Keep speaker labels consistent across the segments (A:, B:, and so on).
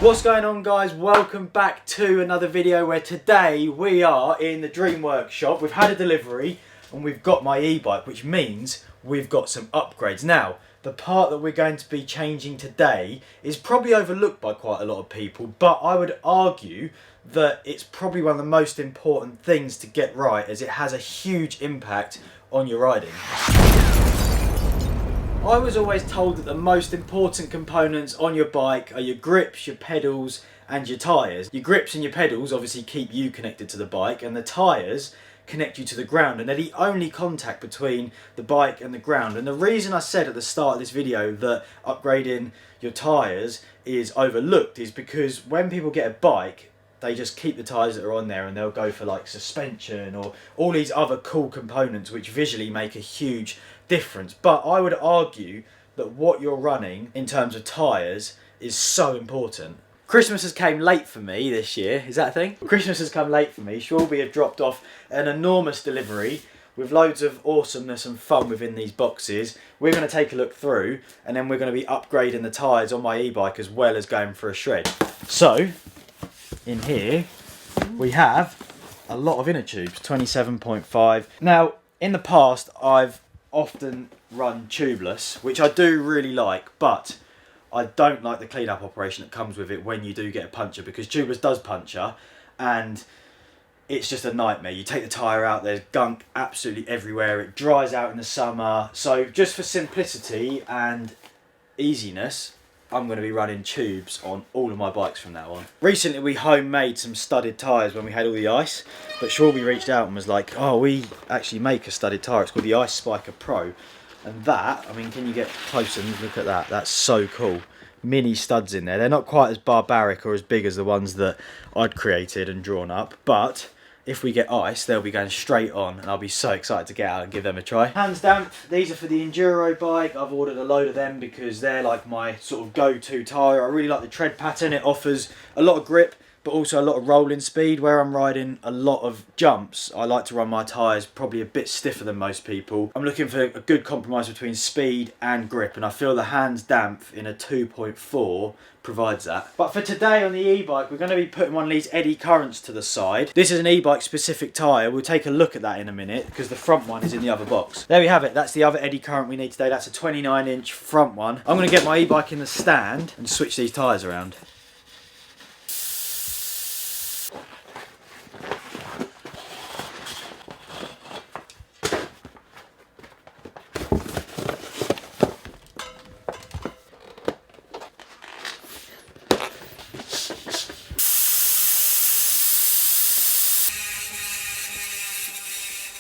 A: What's going on, guys? Welcome back to another video where today we are in the Dream Workshop. We've had a delivery and we've got my e-bike, which means we've got some upgrades. Now, the part that we're going to be changing today is probably overlooked by quite a lot of people, but I would argue that it's probably one of the most important things to get right, as it has a huge impact on your riding. I was always told that the most important components on your bike are your grips, your pedals and your tyres. Your grips and your pedals obviously keep you connected to the bike, and the tyres connect you to the ground, and they're the only contact between the bike and the ground. And the reason I said at the start of this video that upgrading your tyres is overlooked is because when people get a bike, they just keep the tyres that are on there and they'll go for like suspension or all these other cool components which visually make a huge difference. But I would argue that what you're running in terms of tyres is so important. Christmas has came late for me this year. Is that a thing? Christmas has come late for me. Schwalbe have dropped off an enormous delivery with loads of awesomeness and fun within these boxes. We're going to take a look through and then we're going to be upgrading the tyres on my e-bike as well as going for a shred. So in here we have a lot of inner tubes, 27.5. Now in the past I've often run tubeless, which I do really like, but I don't like the clean-up operation that comes with it when you do get a puncture, because tubeless does puncture and it's just a nightmare. You take the tyre out, there's gunk absolutely everywhere, it dries out in the summer. So just for simplicity and easiness, I'm going to be running tubes on all of my bikes from now on. Recently we homemade some studded tyres when we had all the ice, but Schwalbe reached out and was like, oh, we actually make a studded tyre, it's called the Ice Spiker Pro. And that, I mean, can you get closer and look at that? That's so cool. Mini studs in there. They're not quite as barbaric or as big as the ones that I'd created and drawn up, but if we get ice, they'll be going straight on, and I'll be so excited to get out and give them a try. Hands damp, these are for the enduro bike. I've ordered a load of them because they're like my sort of go-to tyre. I really like the tread pattern. It offers a lot of grip, but also a lot of rolling speed. Where I'm riding a lot of jumps, I like to run my tyres probably a bit stiffer than most people. I'm looking for a good compromise between speed and grip, and I feel the Hands Damp in a 2.4 provides that. But for today on the e-bike, we're going to be putting one of these Eddy Currents to the side. This is an e-bike specific tyre. We'll take a look at that in a minute because the front one is in the other box. There we have it. That's the other Eddy Current we need today. That's a 29-inch front one. I'm going to get my e-bike in the stand and switch these tyres around.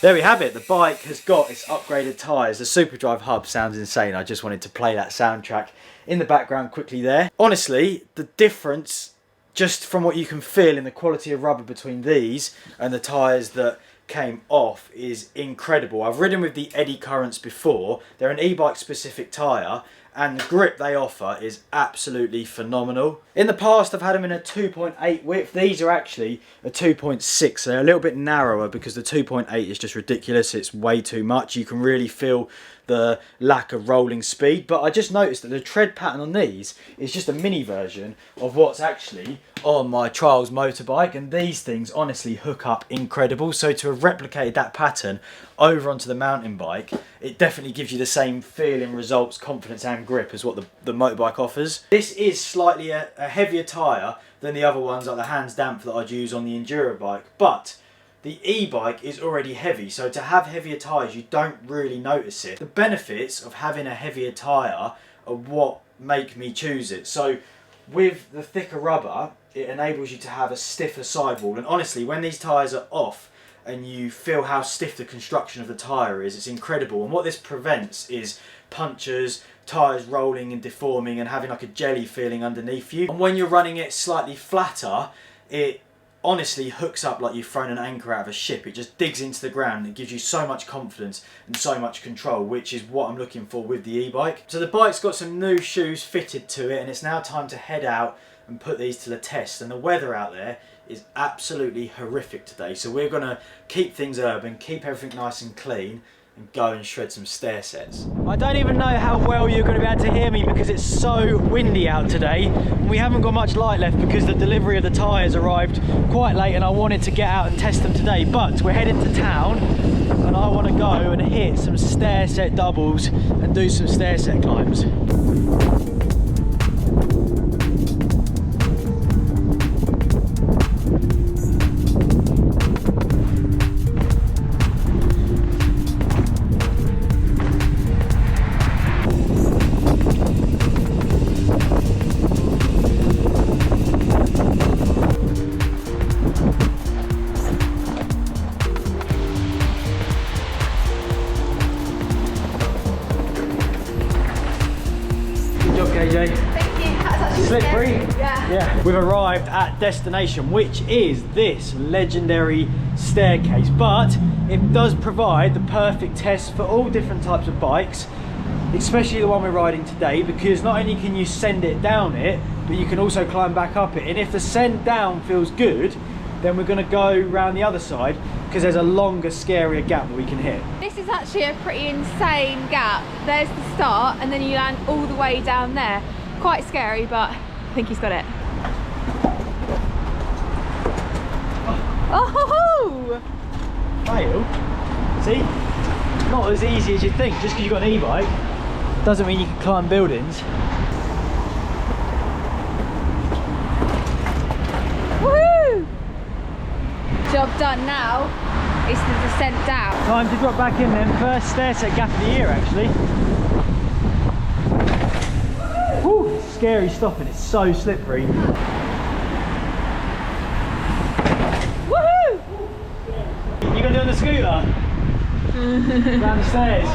A: There we have it, the bike has got its upgraded tyres. The Superdrive hub sounds insane. I just wanted to play that soundtrack in the background quickly there. Honestly, the difference, just from what you can feel in the quality of rubber between these and the tyres that came off, is incredible. I've ridden with the Eddy Currents before. They're an e-bike specific tyre, and the grip they offer is absolutely phenomenal. In the past I've had them in a 2.8 width. These are actually a 2.6. They're a little bit narrower because the 2.8 is just ridiculous. It's way too much. You can really feel the lack of rolling speed, but I just noticed that the tread pattern on these is just a mini version of what's actually on my Trials motorbike, and these things honestly hook up incredible. So to have replicated that pattern over onto the mountain bike, it definitely gives you the same feeling, results, confidence and grip as what the motorbike offers. This is slightly a heavier tyre than the other ones, like the Hands Damp that I'd use on the enduro bike, but the e-bike is already heavy, so to have heavier tyres you don't really notice it. The benefits of having a heavier tyre are what make me choose it. So with the thicker rubber, it enables you to have a stiffer sidewall, and honestly when these tyres are off and you feel how stiff the construction of the tyre is, it's incredible. And what this prevents is punctures, tyres rolling and deforming and having like a jelly feeling underneath you. And when you're running it slightly flatter, it honestly hooks up like you've thrown an anchor out of a ship. It just digs into the ground. It gives you so much confidence and so much control, which is what I'm looking for with the e-bike. So the bike's got some new shoes fitted to it, and it's now time to head out and put these to the test. And the weather out there is absolutely horrific today, so we're going to keep things urban, keep everything nice and clean, and go and shred some stair sets. I don't even know how well you're going to be able to hear me because it's so windy out today. We haven't got much light left because the delivery of the tyres arrived quite late and I wanted to get out and test them today. But we're heading to town and I want to go and hit some stair set doubles and do some stair set climbs.
B: Thank you. That's actually
A: Slippery.
B: Yeah.
A: We've arrived at destination, which is this legendary staircase, but it does provide the perfect test for all different types of bikes, especially the one we're riding today, because not only can you send it down it, but you can also climb back up it. And if the send down feels good, then we're going to go round the other side because there's a longer, scarier gap that we can hit.
B: This is actually a pretty insane gap. There's the start and then you land all the way down there. Quite scary, but I think he's got it. Oh!
A: Fail? See? Not as easy as you think. Just because you've got an e-bike doesn't mean you can climb buildings.
B: Woohoo! Job done now. It's the descent down.
A: Time to drop back in then. First stair set gap of the year, actually. Woo, scary stopping. It's so slippery.
B: Woohoo!
A: You gonna do it on the scooter? Down the stairs.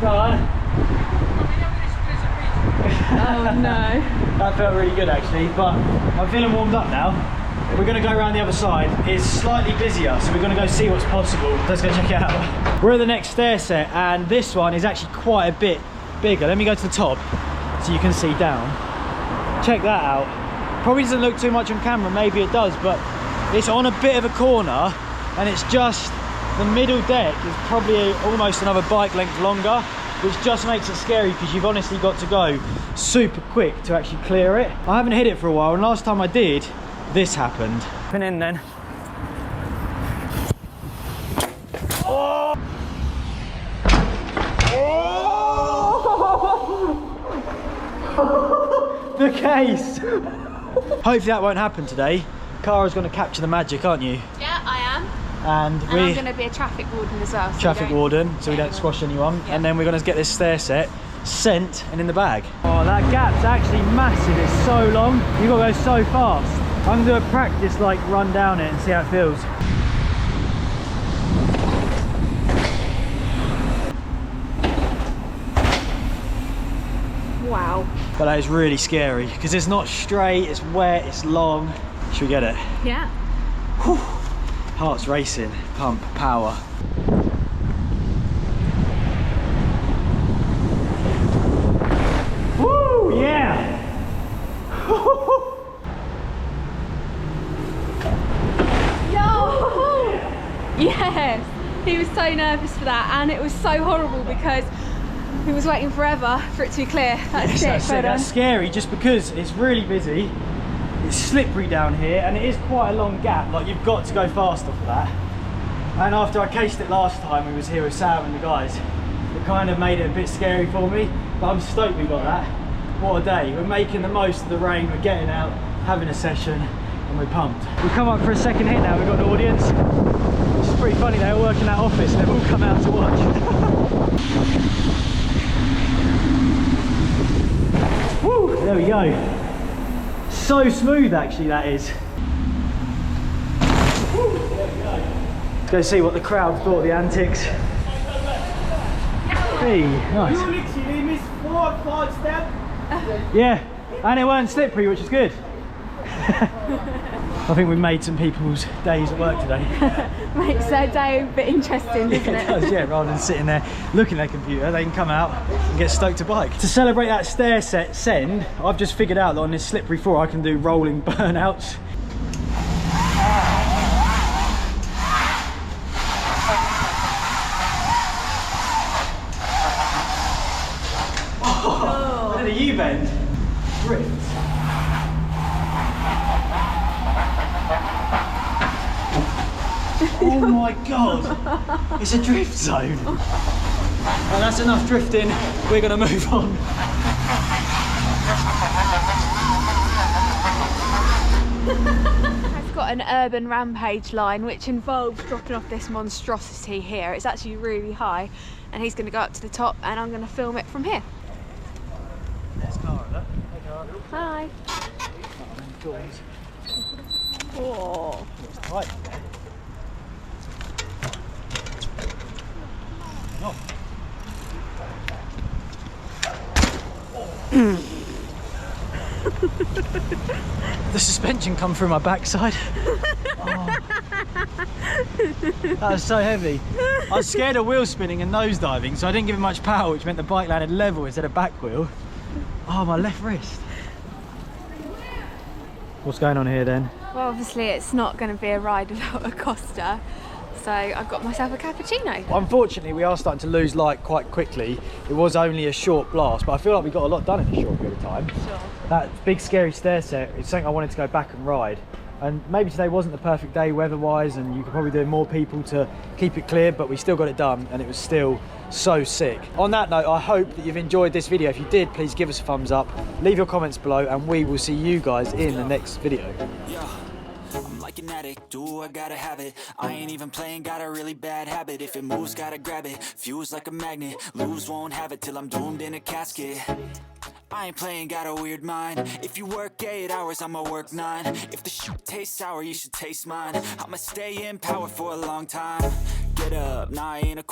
A: Go on.
B: Oh no.
A: That felt really good actually, but I'm feeling warmed up now. We're going to go around the other side. It's slightly busier, so we're going to go see what's possible. Let's go check it out. We're at the next stair set, and this one is actually quite a bit bigger. Let me go to the top so you can see down. Check that out. Probably doesn't look too much on camera, maybe it does, but it's on a bit of a corner, and it's just the middle deck is probably almost another bike length longer, which just makes it scary because you've honestly got to go super quick to actually clear it. I haven't hit it for a while, and last time I did, this happened. Pin in then. Oh! Oh! The case! Hopefully that won't happen today. Cara's going to capture the magic, aren't you?
B: Yeah, I am.
A: And
B: I'm going to be a traffic warden as well. So
A: traffic warden, so we don't squash anyone.
B: Yeah.
A: And then we're going to get this stair set sent and in the bag. Oh, that gap's actually massive. It's so long. You've got to go so fast. I'm going to do a practice like run down it and see how it feels.
B: Wow.
A: But that is really scary because it's not straight, it's wet, it's long. Should we get it?
B: Yeah.
A: Whew. Heart's racing, pump, power. Woo, yeah!
B: Yes, he was so nervous for that, and it was so horrible because he was waiting forever for it to be clear. That's
A: Yes, that's scary just because it's really busy, it's slippery down here, and it is quite a long gap. Like, you've got to go faster for that. And after I cased it last time we was here with Sam and the guys, it kind of made it a bit scary for me, but I'm stoked we got that. What a day. We're making the most of the rain, we're getting out, having a session, and we're pumped. We've come up for a second hit now, we've got an audience. It's pretty funny, they all work in that office and they've all come out to watch. Woo, there we go. So smooth actually that is. Woo, there we go. Let's go see what the crowd thought of the antics. Hey, nice.
C: You literally missed 4 or 5 steps.
A: Yeah, and it weren't slippery, which is good. I think we've made some people's days at work today.
B: Makes their day a bit interesting, doesn't it?
A: It does, yeah, rather than sitting there looking at their computer, they can come out and get stoked to bike. To celebrate that stair set send, I've just figured out that on this slippery floor I can do rolling burnouts. a U-bend. Drift. Oh my god, it's a drift zone. Well, that's enough drifting, we're going to move on.
B: I've got an urban rampage line which involves dropping off this monstrosity here. It's actually really high and he's going to go up to the top and I'm going to film it from here.
A: There's Cara, look. Hey, Cara.
B: Hi. Oh.
A: It's tight. No. The suspension come through my backside. Oh. That was so heavy. I was scared of wheel spinning and nose diving, so I didn't give it much power, which meant the bike landed level instead of back wheel. Oh, my left wrist. What's going on here then?
B: Well, obviously it's not going to be a ride without a Costa, so I've got myself a cappuccino.
A: Unfortunately, we are starting to lose light quite quickly. It was only a short blast, but I feel like we got a lot done in a short period of time.
B: Sure.
A: That big scary stair set is something I wanted to go back and ride. And maybe today wasn't the perfect day weather-wise, and you could probably do more people to keep it clear, but we still got it done, and it was still so sick. On that note, I hope that you've enjoyed this video. If you did, please give us a thumbs up, leave your comments below, and we will see you guys in the next video.
D: I'm like an addict, do I gotta have it. I ain't even playing, got a really bad habit. If it moves, gotta grab it, fuse like a magnet. Lose, won't have it till I'm doomed in a casket. I ain't playing, got a weird mind. If you work 8 hours, I'ma work 9. If the shit tastes sour, you should taste mine. I'ma stay in power for a long time. Get up, nah, I ain't a